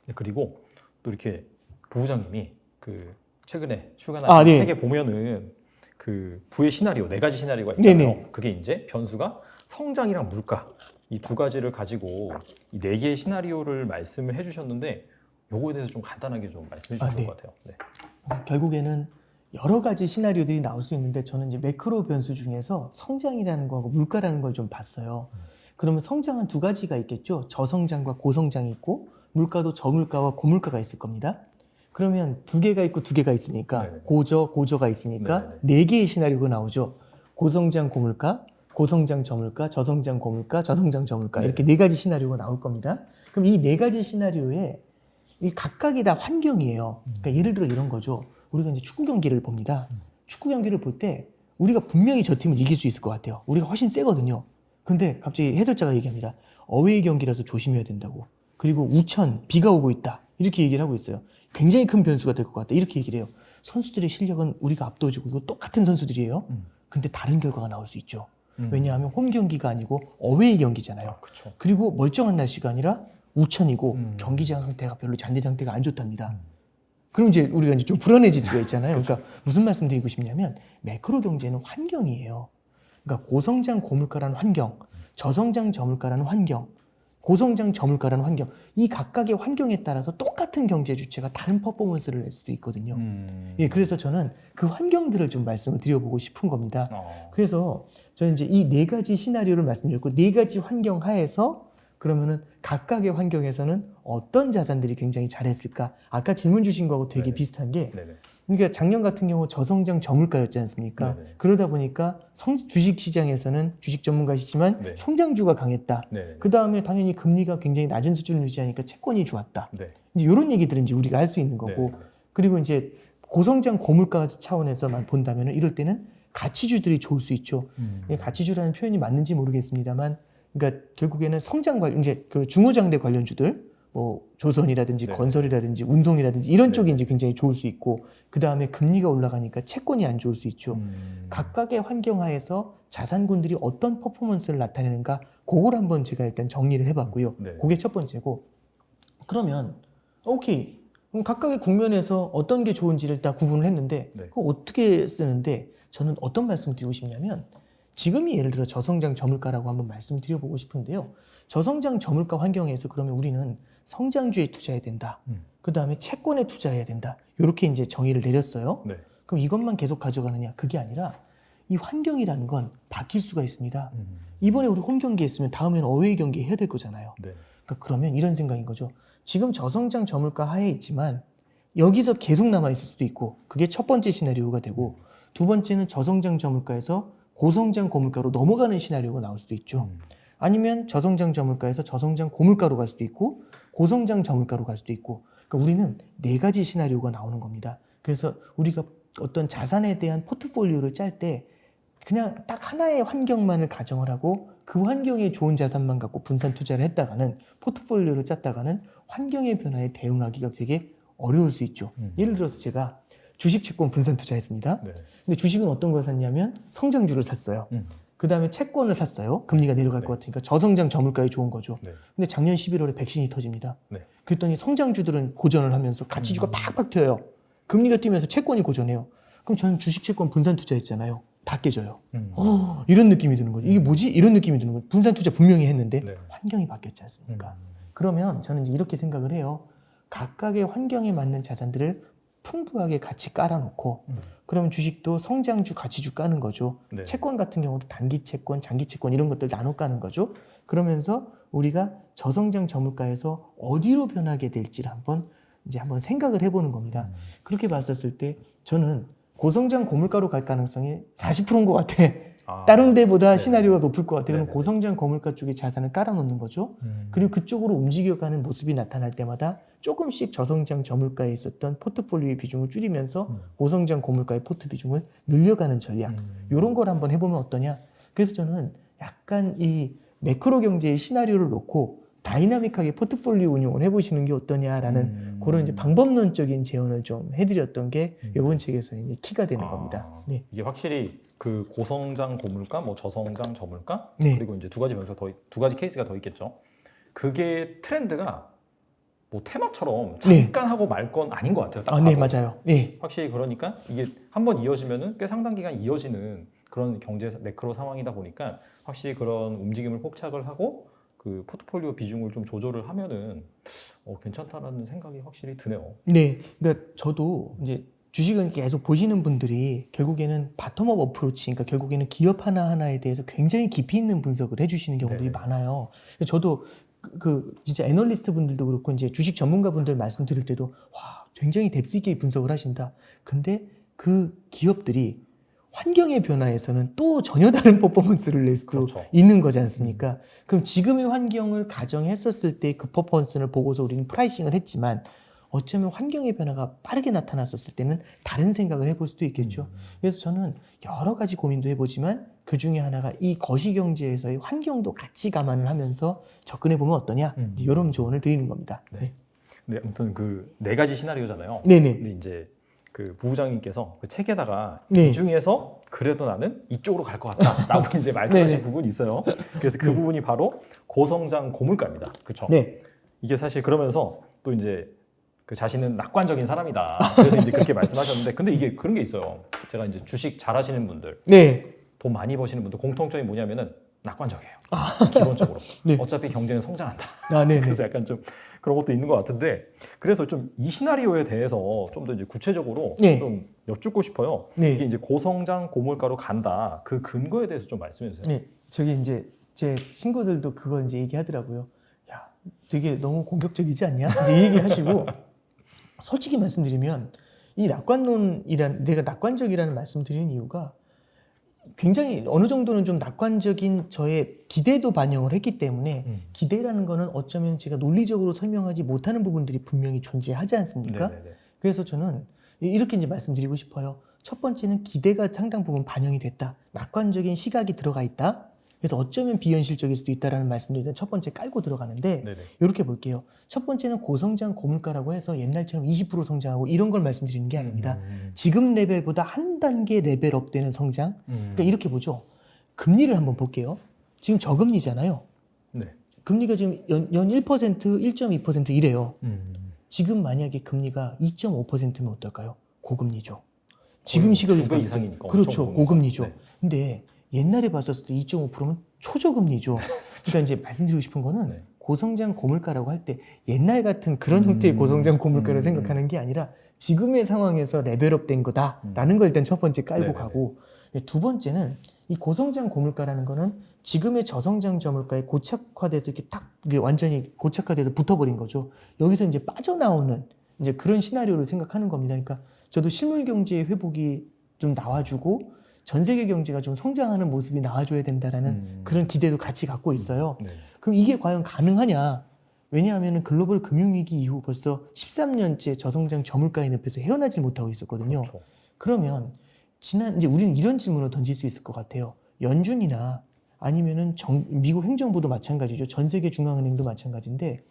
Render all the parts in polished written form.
네, 그리고 또 이렇게 부부장님이 그 최근에 출간한 네. 책에 보면은 그 부의 시나리오 4가지 시나리오가 있잖아요. 네네. 그게 이제 변수가 성장이랑 물가 이 2가지를 가지고 이 4개의 시나리오를 말씀을 해주셨는데 요거에 대해서 좀 간단하게 좀 말씀해 주시면 좋을 것 같아요. 네. 결국에는 여러 가지 시나리오들이 나올 수 있는데 저는 이제 매크로 변수 중에서 성장이라는 거하고 물가라는 걸 좀 봤어요. 그러면 성장은 2가지가 있겠죠. 저성장과 고성장이 있고 물가도 저물가와 고물가가 있을 겁니다. 그러면 2개가 있고 2개가 있으니까 네네. 고저가 있으니까 4개의 시나리오가 나오죠. 고성장 고물가, 고성장 저물가, 저성장 고물가, 저성장 저물가 이렇게 4가지 시나리오가 나올 겁니다. 그럼 이 4가지 시나리오에 이 각각이 다 환경이에요. 그러니까 예를 들어 이런 거죠. 우리가 이제 축구 경기를 봅니다. 축구 경기를 볼 때 우리가 분명히 저 팀을 이길 수 있을 것 같아요. 우리가 훨씬 세거든요. 근데 갑자기 해설자가 얘기합니다. 어웨이 경기라서 조심해야 된다고. 그리고 우천, 비가 오고 있다. 이렇게 얘기를 하고 있어요. 굉장히 큰 변수가 될 것 같다. 이렇게 얘기를 해요. 선수들의 실력은 우리가 압도해주고 이거 똑같은 선수들이에요. 근데 다른 결과가 나올 수 있죠. 왜냐하면 홈 경기가 아니고 어웨이 경기잖아요. 그렇죠. 그리고 멀쩡한 날씨가 아니라 우천이고 경기장 상태가 별로 잔디 상태가 안 좋답니다. 그럼 이제 우리가 이제 좀 불안해질 수가 있잖아요. 그러니까 무슨 말씀드리고 싶냐면 매크로 경제는 환경이에요. 그러니까 고성장 고물가라는 환경, 저성장 저물가라는 환경, 고성장 저물가라는 환경, 이 각각의 환경에 따라서 똑같은 경제 주체가 다른 퍼포먼스를 낼 수도 있거든요. 예, 그래서 저는 그 환경들을 좀 말씀을 드려보고 싶은 겁니다. 그래서 저는 이제 이 4가지 시나리오를 말씀드렸고 4가지 환경 하에서 그러면은 각각의 환경에서는 어떤 자산들이 굉장히 잘했을까? 아까 질문 주신 거하고 되게 네네. 비슷한 게 네네. 그러니까 작년 같은 경우 저성장 저물가였지 않습니까? 네네. 그러다 보니까 주식 시장에서는 주식 전문가시지만 네. 성장주가 강했다. 네네. 그 다음에 당연히 금리가 굉장히 낮은 수준을 유지하니까 채권이 좋았다. 네. 이제 이런 얘기들은 이제 우리가 할 수 있는 거고, 네. 그리고 이제 고성장 고물가 차원에서만 본다면 이럴 때는 가치주들이 좋을 수 있죠. 가치주라는 표현이 맞는지 모르겠습니다만, 그러니까 결국에는 성장 관련 이제 그 중후장대 관련주들, 뭐 조선이라든지 네. 건설이라든지 운송이라든지 이런 네. 쪽이 이제 굉장히 좋을 수 있고, 그 다음에 금리가 올라가니까 채권이 안 좋을 수 있죠. 각각의 환경하에서 자산군들이 어떤 퍼포먼스를 나타내는가, 그걸 한번 제가 일단 정리를 해봤고요. 네. 그게 첫 번째고, 그러면 오케이. 그럼 각각의 국면에서 어떤 게 좋은지를 다 구분을 했는데 네. 그거 어떻게 쓰는데 저는 어떤 말씀을 드리고 싶냐면 지금이 예를 들어 저성장 저물가라고 한번 말씀드려보고 싶은데요. 저성장 저물가 환경에서 그러면 우리는 성장주에 투자해야 된다. 그 다음에 채권에 투자해야 된다. 이렇게 이제 정의를 내렸어요. 네. 그럼 이것만 계속 가져가느냐? 그게 아니라 이 환경이라는 건 바뀔 수가 있습니다. 이번에 우리 홈 경기 했으면 다음에는 어웨이 경기 해야 될 거잖아요. 네. 그러니까 그러면 이런 생각인 거죠. 지금 저성장 저물가 하에 있지만 여기서 계속 남아 있을 수도 있고 그게 첫 번째 시나리오가 되고 두 번째는 저성장 저물가에서 고성장 고물가로 넘어가는 시나리오가 나올 수도 있죠. 아니면 저성장 저물가에서 저성장 고물가로 갈 수도 있고 고성장 저물가로 갈 수도 있고 그러니까 우리는 4가지 시나리오가 나오는 겁니다. 그래서 우리가 어떤 자산에 대한 포트폴리오를 짤 때 그냥 딱 하나의 환경만을 가정을 하고 그 환경에 좋은 자산만 갖고 분산 투자를 했다가는 포트폴리오를 짰다가는 환경의 변화에 대응하기가 되게 어려울 수 있죠. 예를 들어서 제가 주식 채권 분산 투자했습니다. 네. 근데 주식은 어떤 걸 샀냐면 성장주를 샀어요. 그 다음에 채권을 샀어요. 금리가 내려갈 것 같으니까 저성장 저물가에 좋은 거죠. 네. 근데 작년 11월에 백신이 터집니다. 네. 그랬더니 성장주들은 고전을 하면서 가치주가 팍팍 튀어요. 금리가 뛰면서 채권이 고전해요. 그럼 저는 주식 채권 분산 투자했잖아요. 다 깨져요. 이런 느낌이 드는 거죠. 이게 뭐지? 이런 느낌이 드는 거죠. 분산 투자 분명히 했는데 네. 환경이 바뀌었지 않습니까? 그러면 저는 이제 이렇게 생각을 해요. 각각의 환경에 맞는 자산들을 풍부하게 같이 깔아놓고 그러면 주식도 성장주, 가치주 까는 거죠. 네. 채권 같은 경우도 단기 채권, 장기 채권 이런 것들 나눠 까는 거죠. 그러면서 우리가 저성장 저물가에서 어디로 변하게 될지를 한번 생각을 해보는 겁니다. 그렇게 봤었을 때 저는 고성장 고물가로 갈 가능성이 40%인 것 같아. 다른 데보다 네네. 시나리오가 높을 것 같아요. 그럼 네네. 고성장 고물가 쪽에 자산을 깔아놓는 거죠. 그리고 그쪽으로 움직여가는 모습이 나타날 때마다 조금씩 저성장 저물가에 있었던 포트폴리오의 비중을 줄이면서 고성장 고물가의 포트 비중을 늘려가는 전략. 이런 걸 한번 해보면 어떠냐. 그래서 저는 약간 이 매크로 경제의 시나리오를 놓고 다이나믹하게 포트폴리오 운용을 해보시는 게 어떠냐라는 그런 이제 방법론적인 제언을 좀 해드렸던 게 이번 책에서의 이제 키가 되는 겁니다. 네. 이게 확실히 그 고성장 고물가, 뭐 저성장 저물가, 네. 그리고 이제 두 가지 변수가 두 가지 케이스가 더 있겠죠. 그게 트렌드가 뭐 테마처럼 잠깐 하고 말 건 아닌 것 같아요. 딱 네, 봐도. 맞아요. 네. 확실히 그러니까 이게 한번 이어지면은 꽤 상당 기간 이어지는 그런 경제 매크로 상황이다 보니까 확실히 그런 움직임을 포착을 하고 그 포트폴리오 비중을 좀 조절을 하면은 괜찮다라는 생각이 확실히 드네요. 네. 그러니까 저도 이제 주식은 계속 보시는 분들이 결국에는 바텀업 어프로치, 그러니까 결국에는 기업 하나하나에 대해서 굉장히 깊이 있는 분석을 해주시는 경우들이 네네. 많아요. 저도 진짜 애널리스트 분들도 그렇고 이제 주식 전문가 분들 말씀 드릴 때도 와, 굉장히 뎁스 있게 분석을 하신다. 근데 그 기업들이 환경의 변화에서는 또 전혀 다른 퍼포먼스를 낼 수도 그렇죠. 있는 거지 않습니까? 그럼 지금의 환경을 가정했었을 때 그 퍼포먼스를 보고서 우리는 프라이싱을 했지만 어쩌면 환경의 변화가 빠르게 나타났었을 때는 다른 생각을 해볼 수도 있겠죠. 그래서 저는 여러 가지 고민도 해보지만 그 중에 하나가 이 거시경제에서의 환경도 같이 감안을 하면서 접근해보면 어떠냐, 이런 조언을 드리는 겁니다. 네. 네, 아무튼 그 네 가지 시나리오잖아요. 네네. 근데 이제 그 부부장님께서 그 책에다가 네. 이 중에서 그래도 나는 이쪽으로 갈 것 같다라고 이제 말씀하신 네네. 부분이 있어요. 그래서 그 부분이 바로 고성장 고물가입니다. 그렇죠? 네. 이게 사실 그러면서 또 이제 그 자신은 낙관적인 사람이다. 그래서 이제 그렇게 말씀하셨는데, 근데 이게 그런 게 있어요. 제가 이제 주식 잘하시는 분들, 네. 돈 많이 버시는 분들 공통점이 뭐냐면은 낙관적이에요. 기본적으로. 네. 어차피 경제는 성장한다. 네네. 그래서 약간 좀 그런 것도 있는 것 같은데, 그래서 좀 이 시나리오에 대해서 좀 더 이제 구체적으로 네. 좀 여쭙고 싶어요. 네. 이게 이제 고성장 고물가로 간다. 그 근거에 대해서 좀 말씀해 주세요. 네, 저기 이제 제 친구들도 그걸 이제 얘기하더라고요. 야, 되게 너무 공격적이지 않냐? 이제 이 얘기하시고 솔직히 말씀드리면 이 내가 낙관적이라는 말씀드리는 이유가 굉장히 어느 정도는 좀 낙관적인 저의 기대도 반영을 했기 때문에 기대라는 거는 어쩌면 제가 논리적으로 설명하지 못하는 부분들이 분명히 존재하지 않습니까? 네네네. 그래서 저는 이렇게 이제 말씀드리고 싶어요. 첫 번째는 기대가 상당 부분 반영이 됐다. 낙관적인 시각이 들어가 있다. 그래서 어쩌면 비현실적일 수도 있다라는 말씀을 일단 첫 번째 깔고 들어가는데 네네. 이렇게 볼게요. 첫 번째는 고성장 고물가라고 해서 옛날처럼 20% 성장하고 이런 걸 말씀드리는 게 아닙니다. 지금 레벨보다 한 단계 레벨업되는 성장. 그러니까 이렇게 보죠. 금리를 한번 볼게요. 지금 저금리잖아요. 네. 금리가 지금 연 1%, 1.2% 이래요. 지금 만약에 금리가 2.5%면 어떨까요? 고금리죠. 지금 시각에서 두배 봤을 때 이상이니까 그렇죠. 엄청 고금리죠. 네. 근데 옛날에 봤었을 때 2.5%면 초저금리죠. 그러니까 이제 말씀드리고 싶은 거는 네. 고성장 고물가라고 할 때 옛날 같은 그런 형태의 고성장 고물가를 생각하는 게 아니라 지금의 상황에서 레벨업된 거다라는 걸 일단 첫 번째 깔고 네네네. 가고, 두 번째는 이 고성장 고물가라는 거는 지금의 저성장 저물가에 고착화돼서 이렇게 딱 이게 완전히 고착화돼서 붙어버린 거죠. 여기서 이제 빠져나오는 이제 그런 시나리오를 생각하는 겁니다. 그러니까 저도 실물 경제의 회복이 좀 나와주고 전 세계 경제가 좀 성장하는 모습이 나와줘야 된다라는 그런 기대도 같이 갖고 있어요. 네. 그럼 이게 과연 가능하냐? 왜냐하면 글로벌 금융위기 이후 벌써 13년째 저성장 저물가의 늪에서 헤어나지 못하고 있었거든요. 그렇죠. 그러면 이제 우리는 이런 질문을 던질 수 있을 것 같아요. 연준이나 아니면은 미국 행정부도 마찬가지죠. 전 세계 중앙은행도 마찬가지인데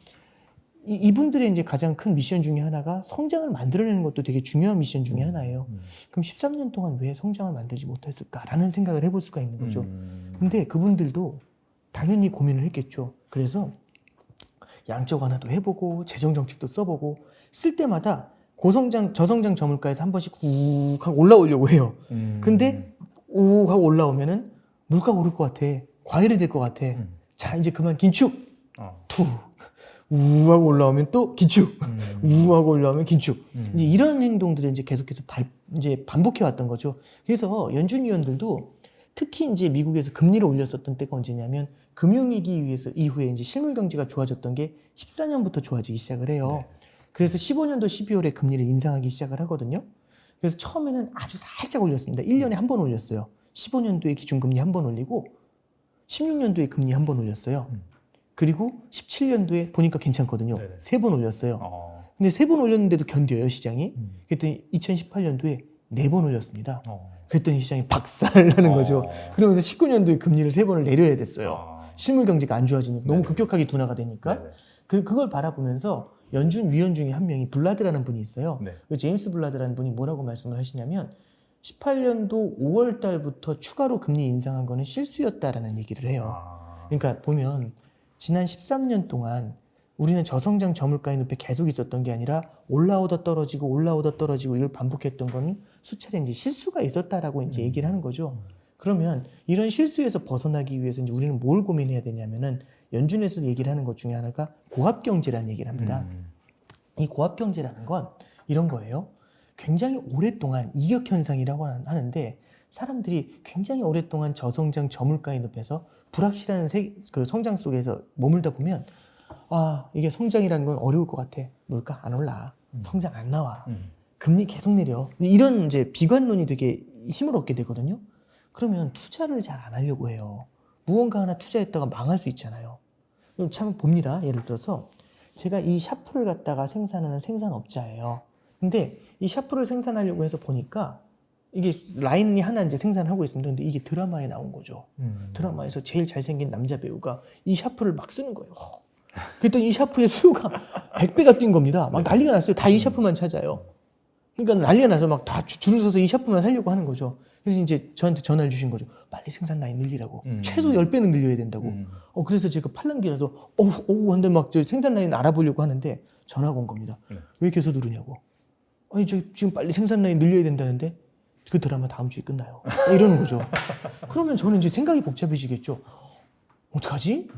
이분들의 이제 가장 큰 미션 중에 하나가 성장을 만들어내는 것도 되게 중요한 미션 중에 하나예요. 그럼 13년 동안 왜 성장을 만들지 못했을까라는 생각을 해볼 수가 있는 거죠. 근데 그분들도 당연히 고민을 했겠죠. 그래서 양적 완화도 해보고 재정 정책도 써보고 쓸 때마다 고성장, 저성장 저물가에서 한 번씩 욱 하고 올라오려고 해요. 근데 욱 하고 올라오면은 물가가 오를 것 같아. 과열이 될 것 같아. 자, 이제 그만 긴축. 툭. 우하고 올라오면 또 긴축, 우하고 올라오면 긴축. 이제 이런 행동들을 이제 계속해서 이제 반복해 왔던 거죠. 그래서 연준 위원들도 특히 이제 미국에서 금리를 올렸었던 때가 언제냐면 금융위기 이후에 이제 실물 경제가 좋아졌던 게 14년부터 좋아지기 시작을 해요. 네. 그래서 15년도 12월에 금리를 인상하기 시작을 하거든요. 그래서 처음에는 아주 살짝 올렸습니다. 1년에 한 번 올렸어요. 15년도에 기준금리 한 번 올리고 16년도에 금리 한 번 올렸어요. 그리고 17년도에 보니까 괜찮거든요. 네네. 3번 올렸어요. 근데 3번 올렸는데도 견뎌요, 시장이. 그랬더니 2018년도에 4번 올렸습니다. 그랬더니 시장이 박살나는 거죠. 그러면서 19년도에 금리를 3번을 내려야 됐어요. 실물 경제가 안 좋아지니까 너무 급격하게 둔화가 되니까. 그걸 바라보면서 연준 위원 중에 한 명이 블라드라는 분이 있어요. 네. 그 제임스 블라드라는 분이 뭐라고 말씀을 하시냐면 18년도 5월 달부터 추가로 금리 인상한 거는 실수였다라는 얘기를 해요. 그러니까 보면 지난 13년 동안 우리는 저성장 저물가의 늪에 계속 있었던 게 아니라 올라오다 떨어지고 이걸 반복했던 거는 수차례 이제 실수가 있었다라고 이제 얘기를 하는 거죠. 그러면 이런 실수에서 벗어나기 위해서 이제 우리는 뭘 고민해야 되냐면은 연준에서 얘기를 하는 것 중에 하나가 고압 경제라는 얘기를 합니다. 이 고압 경제라는 건 이런 거예요. 굉장히 오랫동안 이격 현상이라고 하는데 사람들이 굉장히 오랫동안 저성장 저물가의 늪에서 불확실한 그 성장 속에서 머물다 보면 아 이게 성장이라는 건 어려울 것 같아. 물가 안 올라. 성장 안 나와. 금리 계속 내려. 이런 이제 비관론이 되게 힘을 얻게 되거든요. 그러면 투자를 잘 안 하려고 해요. 무언가 하나 투자했다가 망할 수 있잖아요. 그럼 참 봅니다. 예를 들어서 제가 이 샤프를 갖다가 생산하는 생산업자예요. 근데 이 샤프를 생산하려고 해서 보니까 이게 라인이 하나 이제 생산하고 있습니다. 근데 이게 드라마에 나온 거죠. 드라마에서 제일 잘생긴 남자 배우가 이 샤프를 막 쓰는 거예요. 그랬더니 이 샤프의 수요가 100배가 뛴 겁니다. 막 난리가 났어요. 다 이 샤프만 찾아요. 그러니까 난리가 나서 막 다 줄을 서서 이 샤프만 살려고 하는 거죠. 그래서 이제 저한테 전화를 주신 거죠. 빨리 생산 라인 늘리라고. 최소 10배는 늘려야 된다고. 그래서 제가 팔랑귀라서 근데 막 저 생산 라인 알아보려고 하는데 전화가 온 겁니다. 왜 계속 누르냐고. 아니 저 지금 빨리 생산 라인 늘려야 된다는데 그 드라마 다음 주에 끝나요. 이러는 거죠. 그러면 저는 이제 생각이 복잡해지겠죠. 어떡하지?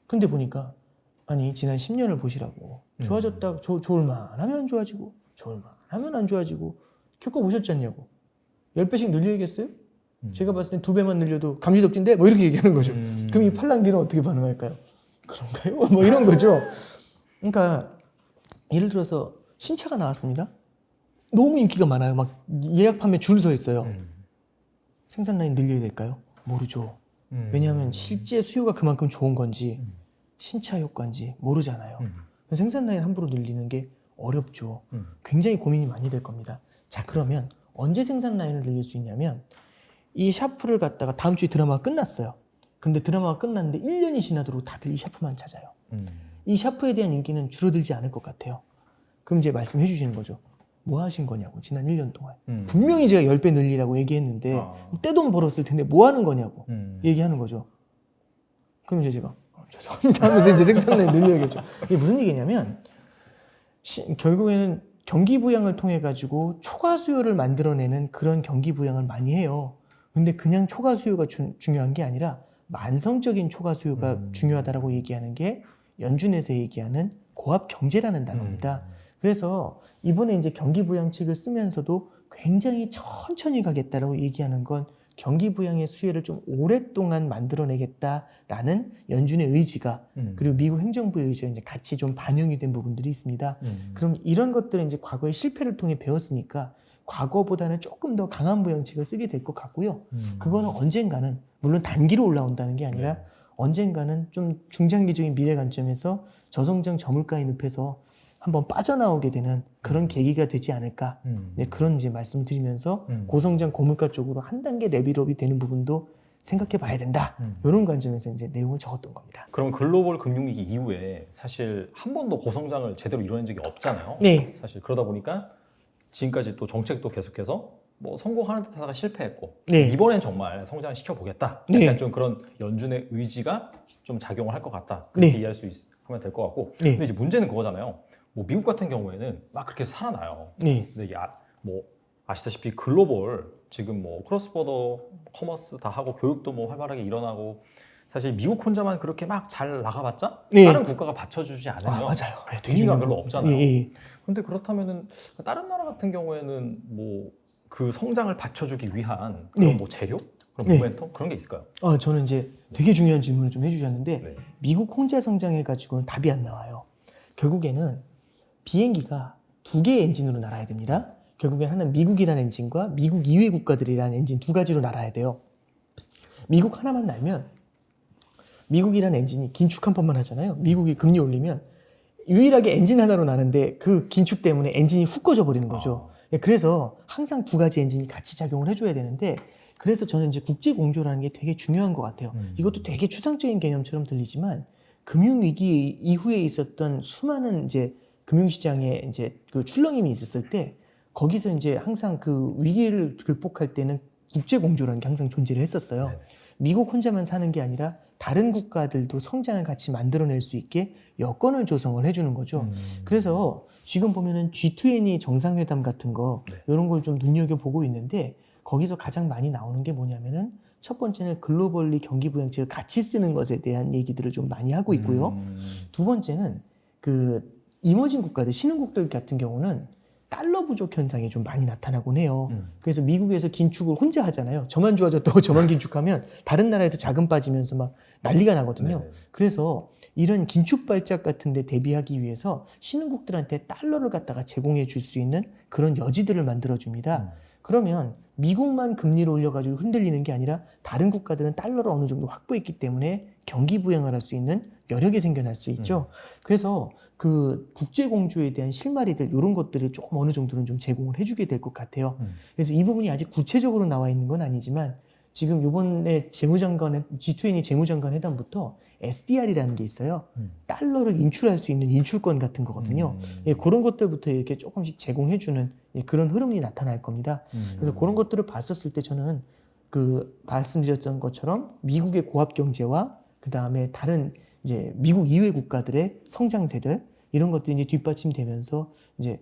근데 보니까 아니 지난 10년을 보시라고. 좋아졌다. 좋을만 하면 좋아지고 좋을만 하면 안 좋아지고 겪어보셨잖냐고. 10배씩 늘려야겠어요? 제가 봤을 땐 2배만 늘려도 감지덕진데 뭐 이렇게 얘기하는 거죠. 그럼 이 팔랑귀는 어떻게 반응할까요? 그런가요? 뭐 이런 거죠. 그러니까 예를 들어서 신차가 나왔습니다. 너무 인기가 많아요. 막 예약 판매 줄 서 있어요. 생산 라인 늘려야 될까요? 모르죠. 왜냐하면 실제 수요가 그만큼 좋은 건지 신차 효과인지 모르잖아요. 생산 라인 함부로 늘리는 게 어렵죠. 굉장히 고민이 많이 될 겁니다. 자 그러면 언제 생산 라인을 늘릴 수 있냐면 이 샤프를 갖다가 다음 주에 드라마가 끝났어요. 근데 드라마가 끝났는데 1년이 지나도록 다들 이 샤프만 찾아요. 이 샤프에 대한 인기는 줄어들지 않을 것 같아요. 그럼 이제 말씀해 주시는 거죠. 뭐 하신 거냐고 지난 1년 동안. 분명히 제가 10배 늘리라고 얘기했는데 떼돈 벌었을 텐데 뭐 하는 거냐고 얘기하는 거죠. 그럼 이제 제가 죄송합니다 하면서 이제 생산 라인 늘려야겠죠. 이게 무슨 얘기냐면 결국에는 경기 부양을 통해 가지고 초과 수요를 만들어내는 그런 경기 부양을 많이 해요. 근데 그냥 초과 수요가 중요한 게 아니라 만성적인 초과 수요가 중요하다라고 얘기하는 게 연준에서 얘기하는 고압 경제라는 단어입니다. 그래서 이번에 이제 경기 부양책을 쓰면서도 굉장히 천천히 가겠다라고 얘기하는 건 경기 부양의 수혜를 좀 오랫동안 만들어내겠다라는 연준의 의지가 그리고 미국 행정부의 의지가 이제 같이 좀 반영이 된 부분들이 있습니다. 그럼 이런 것들은 이제 과거의 실패를 통해 배웠으니까 과거보다는 조금 더 강한 부양책을 쓰게 될 것 같고요. 그거는 언젠가는 물론 단기로 올라온다는 게 아니라 언젠가는 좀 중장기적인 미래 관점에서 저성장 저물가의 늪에서 한번 빠져나오게 되는 그런 계기가 되지 않을까. 네, 그런 이제 말씀을 드리면서 고성장 고물가 쪽으로 한 단계 레벨업이 되는 부분도 생각해 봐야 된다. 이런 관점에서 이제 내용을 적었던 겁니다. 그럼 글로벌 금융위기 이후에 사실 한 번도 고성장을 제대로 이뤄낸 적이 없잖아요. 네. 사실 그러다 보니까 지금까지 또 정책도 계속해서 뭐 성공하는 듯 하다가 실패했고 네. 이번엔 정말 성장을 시켜보겠다. 네. 약간 좀 그런 연준의 의지가 좀 작용을 할 것 같다. 그렇게 네. 이해할 수 하면 될 것 같고 네. 근데 이제 문제는 그거잖아요. 뭐 미국 같은 경우에는 막 그렇게 살아나요. 네. 근데 이게 뭐 아시다시피 글로벌 지금 뭐 크로스보더 커머스 다 하고 교육도 뭐 활발하게 일어나고 사실 미국 혼자만 그렇게 막 잘 나가봤자 네. 다른 국가가 받쳐주지 않으면 맞아요. 의미가 별로 없잖아요. 예. 근데 그렇다면은 다른 나라 같은 경우에는 뭐 그 성장을 받쳐주기 위한 그런 네. 뭐 재료, 그런 네. 모멘텀 그런 게 있을까요? 저는 이제 되게 중요한 질문을 좀 해주셨는데 네. 미국 혼자 성장해가지고는 답이 안 나와요. 결국에는 비행기가 2개의 엔진으로 날아야 됩니다. 결국엔 하나는 미국이라는 엔진과 미국 이외 국가들이라는 엔진 2가지로 날아야 돼요. 미국 하나만 날면 미국이라는 엔진이 긴축 한 번만 하잖아요. 미국이 금리 올리면 유일하게 엔진 하나로 나는데 그 긴축 때문에 엔진이 훅 꺼져 버리는 거죠. 그래서 항상 2가지 엔진이 같이 작용을 해줘야 되는데 그래서 저는 이제 국제 공조라는 게 되게 중요한 것 같아요. 이것도 되게 추상적인 개념처럼 들리지만 금융위기 이후에 있었던 수많은 이제 금융시장에 이제 그 출렁임이 있었을 때 거기서 이제 항상 그 위기를 극복할 때는 국제 공조라는 게 항상 존재를 했었어요. 네. 미국 혼자만 사는 게 아니라 다른 국가들도 성장을 같이 만들어낼 수 있게 여건을 조성을 해주는 거죠. 그래서 지금 보면은 G20 정상회담 같은 거 네. 이런 걸 좀 눈여겨보고 있는데 거기서 가장 많이 나오는 게 뭐냐면은 첫 번째는 글로벌리 경기 부양책을 같이 쓰는 것에 대한 얘기들을 좀 많이 하고 있고요. 두 번째는 그 이머징 국가들, 신흥국들 같은 경우는 달러 부족 현상이 좀 많이 나타나곤 해요. 그래서 미국에서 긴축을 혼자 하잖아요. 저만 좋아졌다고 저만 긴축하면 다른 나라에서 자금 빠지면서 막 난리가 나거든요. 네. 그래서 이런 긴축 발작 같은 데 대비하기 위해서 신흥국들한테 달러를 갖다가 제공해 줄 수 있는 그런 여지들을 만들어 줍니다. 그러면 미국만 금리를 올려가지고 흔들리는 게 아니라 다른 국가들은 달러를 어느 정도 확보했기 때문에 경기 부양을 할 수 있는 여력이 생겨날 수 있죠. 그래서 그 국제 공조에 대한 실마리들 이런 것들을 조금 어느 정도는 좀 제공을 해주게 될 것 같아요. 그래서 이 부분이 아직 구체적으로 나와 있는 건 아니지만 지금 이번에 재무장관 G20 재무장관 회담부터 SDR이라는 게 있어요. 달러를 인출할 수 있는 인출권 같은 거거든요. 예, 그런 것들부터 이렇게 조금씩 제공해주는 그런 흐름이 나타날 겁니다. 그래서 그런 것들을 봤었을 때 저는 그 말씀드렸던 것처럼 미국의 고압 경제와 그 다음에 다른 이제 미국 이외 국가들의 성장세들 이런 것들이 이제 뒷받침되면서 이제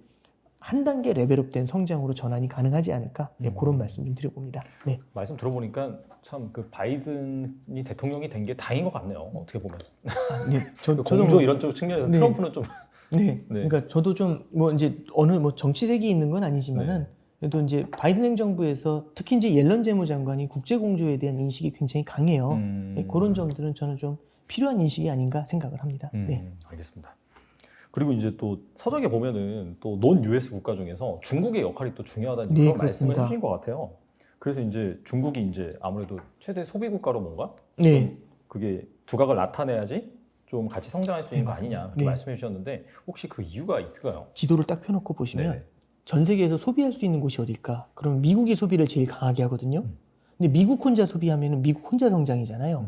한 단계 레벨업된 성장으로 전환이 가능하지 않을까 그런 말씀 좀 드려봅니다. 네. 말씀 들어보니까 참 그 바이든이 대통령이 된 게 다행인 것 같네요. 어떻게 보면. 네. 그 공조 이런 쪽 측면에서 네. 트럼프는 좀 네. 그러니까 저도 좀 뭐 이제 어느 뭐 정치색이 있는 건 아니지만은 그래도 이제 바이든 행정부에서 특히 이제 옐런 재무장관이 국제 공조에 대한 인식이 굉장히 강해요. 네, 그런 점들은 저는 좀 필요한 인식이 아닌가 생각을 합니다. 네. 알겠습니다. 그리고 이제 또 서적에 보면은 또 논 US 국가 중에서 중국의 역할이 또 중요하다는 네, 그런 그렇습니다. 말씀을 해주신 것 같아요. 그래서 이제 중국이 이제 아무래도 최대 소비 국가로 뭔가 네. 좀 그게 두각을 나타내야지 좀 같이 성장할 수 있는 거 맞습니다. 아니냐 그렇게 말씀해 주셨는데 혹시 그 이유가 있을까요? 지도를 딱 펴놓고 보시면 네네. 전 세계에서 소비할 수 있는 곳이 어딜까? 그럼 미국이 소비를 제일 강하게 하거든요. 근데 미국 혼자 소비하면 미국 혼자 성장이잖아요.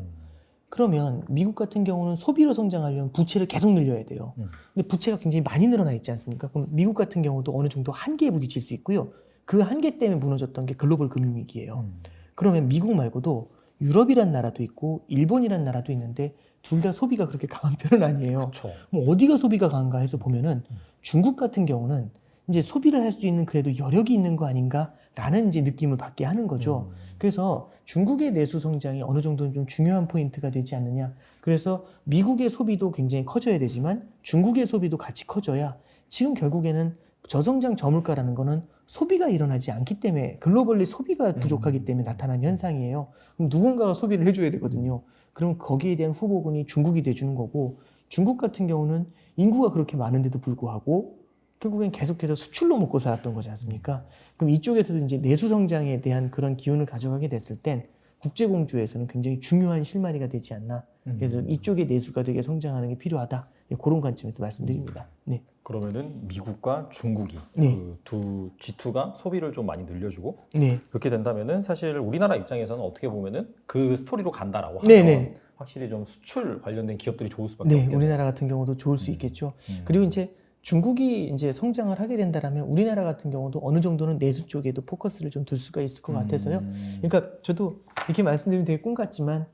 그러면 미국 같은 경우는 소비로 성장하려면 부채를 계속 늘려야 돼요. 근데 부채가 굉장히 많이 늘어나 있지 않습니까? 그럼 미국 같은 경우도 어느 정도 한계에 부딪힐 수 있고요. 그 한계 때문에 무너졌던 게 글로벌 금융위기예요. 그러면 미국 말고도 유럽이란 나라도 있고 일본이란 나라도 있는데 둘 다 소비가 그렇게 강한 편은 아니에요. 그렇죠. 뭐 어디가 소비가 강한가 해서 보면은 중국 같은 경우는 이제 소비를 할 수 있는 그래도 여력이 있는 거 아닌가라는 이제 느낌을 받게 하는 거죠. 그래서 중국의 내수 성장이 어느 정도는 좀 중요한 포인트가 되지 않느냐. 그래서 미국의 소비도 굉장히 커져야 되지만 중국의 소비도 같이 커져야 지금 결국에는 저성장 저물가라는 거는 소비가 일어나지 않기 때문에 글로벌리 소비가 부족하기 때문에 나타난 현상이에요. 그럼 누군가가 소비를 해줘야 되거든요. 그럼 거기에 대한 후보군이 중국이 돼주는 거고 중국 같은 경우는 인구가 그렇게 많은데도 불구하고 결국엔 계속해서 수출로 먹고 살았던 거지 않습니까? 그럼 이쪽에서도 이제 내수 성장에 대한 그런 기운을 가져가게 됐을 땐 국제공조에서는 굉장히 중요한 실마리가 되지 않나. 그래서 이쪽의 내수가 되게 성장하는 게 필요하다. 그런 관점에서 말씀드립니다. 네. 그러면은 미국과 중국이 네. 그 두 G2가 소비를 좀 많이 늘려주고 네. 그렇게 된다면은 사실 우리나라 입장에서는 어떻게 보면은 그 스토리로 간다라고 하면 네네. 확실히 좀 수출 관련된 기업들이 좋을 수밖에 네, 없겠네요. 우리나라 같은 경우도 좋을 수 있겠죠. 그리고 이제 중국이 이제 성장을 하게 된다라면 우리나라 같은 경우도 어느 정도는 내수 쪽에도 포커스를 좀 둘 수가 있을 것 같아서요. 그러니까 저도 이렇게 말씀드리면 되게 꿈 같지만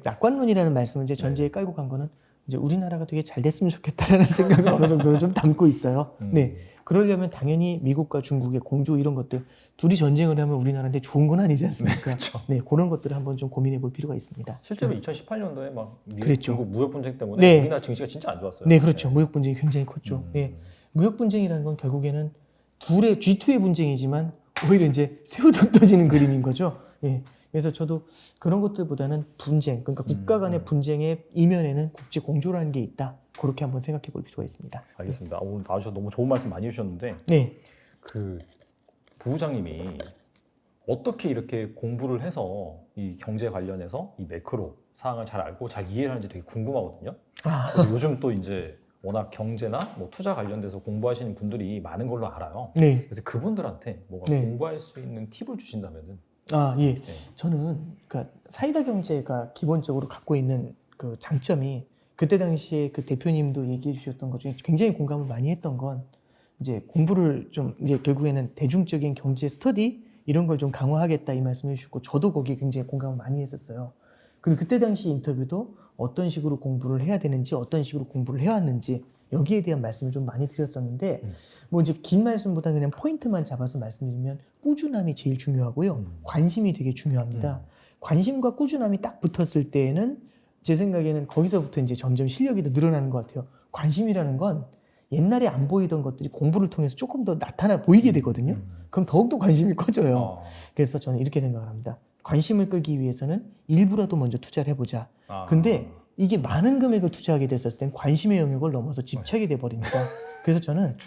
낙관론이라는 말씀을 이제 전제에 깔고 간 거는 이제 우리나라가 되게 잘 됐으면 좋겠다라는 생각을 어느 정도는 좀 담고 있어요. 네. 그러려면 당연히 미국과 중국의 공조 이런 것들 둘이 전쟁을 하면 우리나라한테 좋은 건 아니지 않습니까? 그렇죠. 네, 그런 것들을 한번 좀 고민해 볼 필요가 있습니다. 실제로 2018년도에 막 미국, 그랬죠. 중국 무역 분쟁 때문에 네. 우리나라 증시가 진짜 안 좋았어요. 네, 그렇죠. 무역 분쟁이 굉장히 컸죠. 네. 무역 분쟁이라는 건 결국에는 둘의 G2의 분쟁이지만 오히려 이제 새우등 떠지는 그림인 거죠. 예. 그래서 저도 그런 것들보다는 분쟁, 그러니까 국가 간의 분쟁의 이면에는 국제 공조라는 게 있다. 그렇게 한번 생각해 볼 필요가 있습니다. 알겠습니다. 오늘 나와주셔서 너무 좋은 말씀 많이 해주셨는데 네. 그 부부장님이 어떻게 이렇게 공부를 해서 이 경제 관련해서 이 매크로 사항을 잘 알고 잘 이해를 하는지 되게 궁금하거든요. 그리고 요즘 또 이제 워낙 경제나 뭐 투자 관련돼서 공부하시는 분들이 많은 걸로 알아요. 네. 그래서 그분들한테 뭔가 네. 공부할 수 있는 팁을 주신다면은 아, 예. 네. 저는 그러니까 사이다 경제가 기본적으로 갖고 있는 그 장점이 그때 당시에 그 대표님도 얘기해 주셨던 것 중에 굉장히 공감을 많이 했던 건 이제 공부를 좀 이제 결국에는 대중적인 경제 스터디 이런 걸 좀 강화하겠다 이 말씀해 주셨고 저도 거기에 굉장히 공감을 많이 했었어요. 그리고 그때 당시 인터뷰도 어떤 식으로 공부를 해야 되는지, 어떤 식으로 공부를 해왔는지 여기에 대한 말씀을 좀 많이 드렸었는데 뭐 이제 긴 말씀보다 그냥 포인트만 잡아서 말씀드리면 꾸준함이 제일 중요하고요. 관심이 되게 중요합니다. 관심과 꾸준함이 딱 붙었을 때에는 제 생각에는 거기서부터 이제 점점 실력이 더 늘어나는 것 같아요. 관심이라는 건 옛날에 안 보이던 것들이 공부를 통해서 조금 더 나타나 보이게 되거든요. 그럼 더욱더 관심이 커져요. 그래서 저는 이렇게 생각을 합니다. 관심을 끌기 위해서는 일부라도 먼저 투자를 해보자. 근데 이게 많은 금액을 투자하게 됐었을 땐 관심의 영역을 넘어서 집착이 돼버립니다. 그래서 저는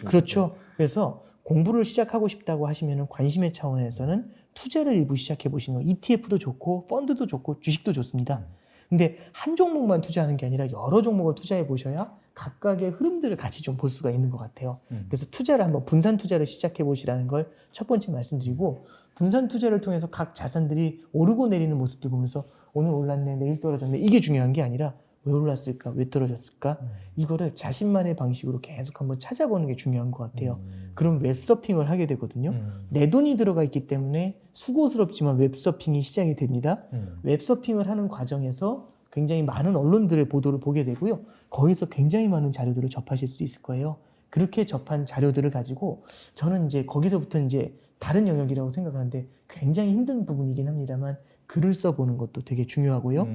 그렇죠. 그래서 공부를 시작하고 싶다고 하시면 관심의 차원에서는 투자를 일부 시작해 보시는 거. ETF도 좋고 펀드도 좋고 주식도 좋습니다. 근데 한 종목만 투자하는 게 아니라 여러 종목을 투자해 보셔야 각각의 흐름들을 같이 좀 볼 수가 있는 것 같아요. 그래서 투자를 한번 분산 투자를 시작해 보시라는 걸 첫 번째 말씀드리고, 분산 투자를 통해서 각 자산들이 오르고 내리는 모습들 보면서 오늘 올랐네, 내일 떨어졌네, 이게 중요한 게 아니라 왜 올랐을까, 왜 떨어졌을까, 이거를 자신만의 방식으로 계속 한번 찾아보는 게 중요한 것 같아요. 그럼 웹서핑을 하게 되거든요. 내 돈이 들어가 있기 때문에 수고스럽지만 웹서핑이 시작이 됩니다. 웹서핑을 하는 과정에서 굉장히 많은 언론들의 보도를 보게 되고요. 거기서 굉장히 많은 자료들을 접하실 수 있을 거예요. 그렇게 접한 자료들을 가지고 저는 이제 거기서부터 이제 다른 영역이라고 생각하는데 굉장히 힘든 부분이긴 합니다만 글을 써보는 것도 되게 중요하고요.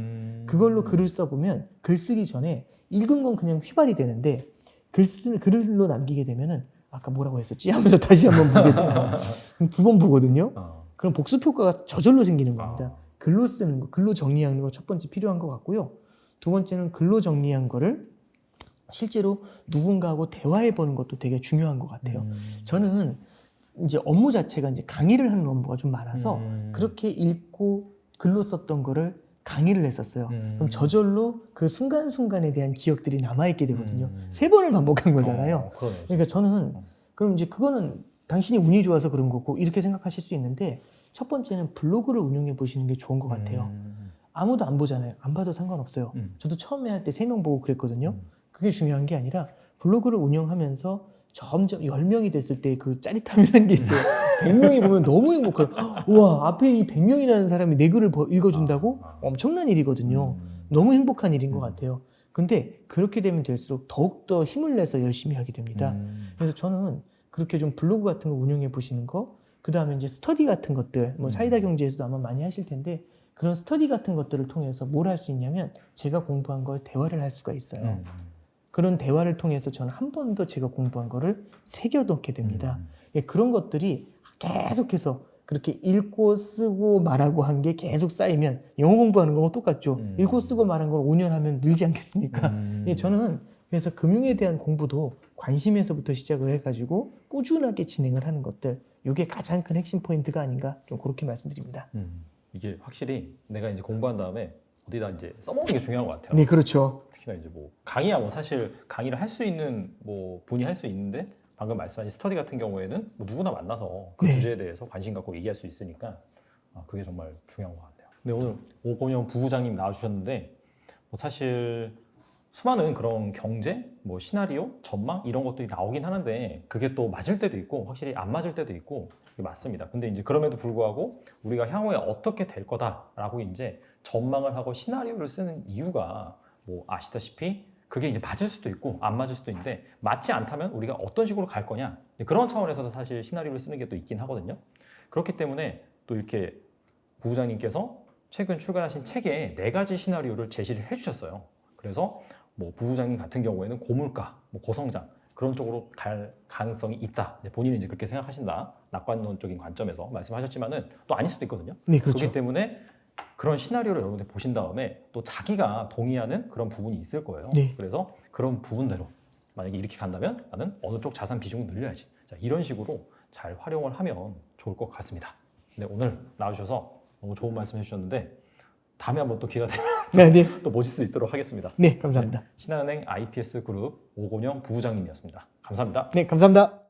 그걸로 글을 써보면 글 쓰기 전에 읽은 건 그냥 휘발이 되는데 글로 남기게 되면은 아까 뭐라고 했었지? 하면서 다시 한번 보게 돼요. 그럼 2번 보거든요. 그럼 복습 효과가 저절로 생기는 겁니다. 글로 쓰는 거, 글로 정리하는 거 첫 번째 필요한 것 같고요. 두 번째는 글로 정리한 거를 실제로 누군가하고 대화해 보는 것도 되게 중요한 것 같아요. 저는 이제 업무 자체가 이제 강의를 하는 업무가 좀 많아서 그렇게 읽고 글로 썼던 거를 강의를 했었어요. 그럼 저절로 그 순간순간에 대한 기억들이 남아있게 되거든요. 3번을 반복한 거잖아요. 그러니까 저는 그럼 이제 그거는 당신이 운이 좋아서 그런 거고 이렇게 생각하실 수 있는데, 첫 번째는 블로그를 운영해 보시는 게 좋은 것 같아요. 아무도 안 보잖아요. 안 봐도 상관없어요. 저도 처음에 할 때 3명 보고 그랬거든요. 그게 중요한 게 아니라 블로그를 운영하면서 점점 10명이 됐을 때 그 짜릿함이라는 게 있어요. 100명이 보면 너무 행복해요. 우와, 앞에 이 100명이라는 사람이 내 글을 읽어준다고? 엄청난 일이거든요. 너무 행복한 일인 것 같아요. 근데 그렇게 되면 될수록 더욱더 힘을 내서 열심히 하게 됩니다. 그래서 저는 그렇게 좀 블로그 같은 거 운영해 보시는 거, 그 다음에 이제 스터디 같은 것들, 뭐 사이다 경제에서도 아마 많이 하실 텐데, 그런 스터디 같은 것들을 통해서 뭘 할 수 있냐면 제가 공부한 걸 대화를 할 수가 있어요. 그런 대화를 통해서 저는 한 번 더 제가 공부한 거를 새겨놓게 됩니다. 그런 것들이 계속해서 그렇게 읽고 쓰고 말하고 한 게 계속 쌓이면 영어 공부하는 거하고 똑같죠. 읽고 쓰고 말한 걸 5년 하면 늘지 않겠습니까? 저는 그래서 금융에 대한 공부도 관심에서부터 시작을 해가지고 꾸준하게 진행을 하는 것들, 이게 가장 큰 핵심 포인트가 아닌가, 좀 그렇게 말씀드립니다. 이게 확실히 내가 이제 공부한 다음에 어디다 이제 써먹는 게 중요한 것 같아요. 네, 그렇죠. 특히나 이제 뭐 강의야 뭐 사실 강의를 할 수 있는 뭐 분이 할 수 있는데, 방금 말씀하신 스터디 같은 경우에는 뭐 누구나 만나서 그 주제에 대해서 관심 갖고 얘기할 수 있으니까 그게 정말 중요한 것 같네요. 근데 오늘 오건영 부부장님 나와주셨는데, 뭐 사실 수많은 그런 경제, 뭐 시나리오, 전망 이런 것들이 나오긴 하는데 그게 또 맞을 때도 있고 확실히 안 맞을 때도 있고, 그게 맞습니다. 근데 이제 그럼에도 불구하고 우리가 향후에 어떻게 될 거다라고 이제 전망을 하고 시나리오를 쓰는 이유가 뭐 아시다시피 그게 이제 맞을 수도 있고 안 맞을 수도 있는데, 맞지 않다면 우리가 어떤 식으로 갈 거냐, 그런 차원에서도 사실 시나리오를 쓰는 게 또 있긴 하거든요. 그렇기 때문에 또 이렇게 부부장님께서 최근 출간하신 책에 4가지 시나리오를 제시를 해주셨어요. 그래서 뭐 부부장님 같은 경우에는 고물가, 뭐 고성장 그런 쪽으로 갈 가능성이 있다. 본인은 이제 그렇게 생각하신다. 낙관론적인 관점에서 말씀하셨지만은 또 아닐 수도 있거든요. 네, 그렇죠. 그렇기 때문에 그런 시나리오를 여러분들 보신 다음에 또 자기가 동의하는 그런 부분이 있을 거예요. 네. 그래서 그런 부분대로 만약에 이렇게 간다면 나는 어느 쪽 자산 비중을 늘려야지. 자, 이런 식으로 잘 활용을 하면 좋을 것 같습니다. 근데 오늘 나와주셔서 너무 좋은 말씀 해주셨는데 다음에 한번 또 기회가 되면 또 모실 수 있도록 하겠습니다. 네, 감사합니다. 신한은행 IPS 그룹 오건영 부부장님이었습니다. 감사합니다. 네, 감사합니다.